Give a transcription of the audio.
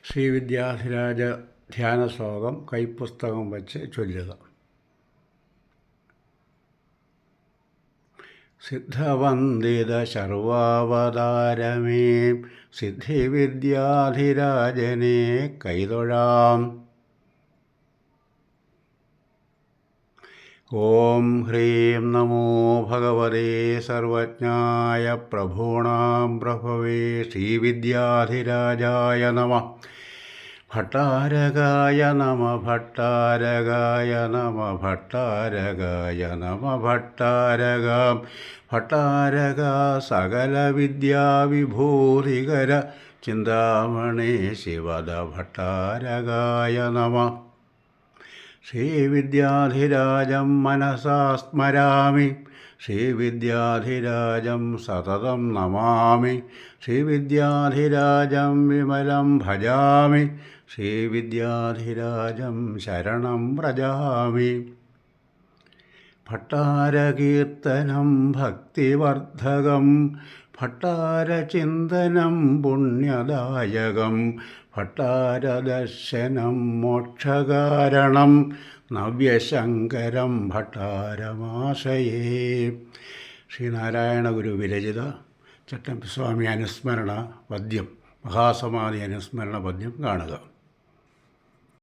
ശ്രീവിദ്യാധിരാജ ധ്യാന ശ്ലോകം കൈപ്പുസ്തകം വച്ച് ചൊല്ലുക. സിദ്ധവന്ദിത ശർവാവതാരമേ സിദ്ധിവിദ്യാധിരാജനെ കൈതൊഴാം. ഓം ഹ്രീം നമോ ഭഗവതേ സർവജ്ഞായ പ്രഭൂണാം പ്രഭവേ ശ്രീവിദ്യാധിരാജായ നമഃ. ഭട്ടാരകായ നമ ഭട്ടാരകായ നമ ഭട്ടാരകായ നമ ഭട്ടാരകാം ഭട്ടാരക സകല വിദ്യാവിഭൂതികര ചിന്താമണി ശിവദ ഭട്ടാരകായ നമ. ശ്രീവിദ്യാധിരാജം മനസാ സ്മരാമി ശ്രീവിദ്യാധിരാജം സതതം നമാമി ശ്രീവിദ്യാധിരാജം വിമലം ഭജാമി ശ്രീവിദ്യാധിരാജം ശരണം വ്രജാമി. ഭട്ടാരകീർത്തനം ഭക്തിവർദ്ധകം ഭട്ടാരചിന്തനം പുണ്യദായകം ഭട്ടാരദർശനം മോക്ഷകാരണം നവ്യശങ്കരം ഭട്ടാരമാശയേ. ശ്രീനാരായണ ഗുരു വിരചിത ചട്ടമ്പിസ്വാമി അനുസ്മരണ പദ്യം, മഹാസമാധി അനുസ്മരണ പദ്യം കാണുക.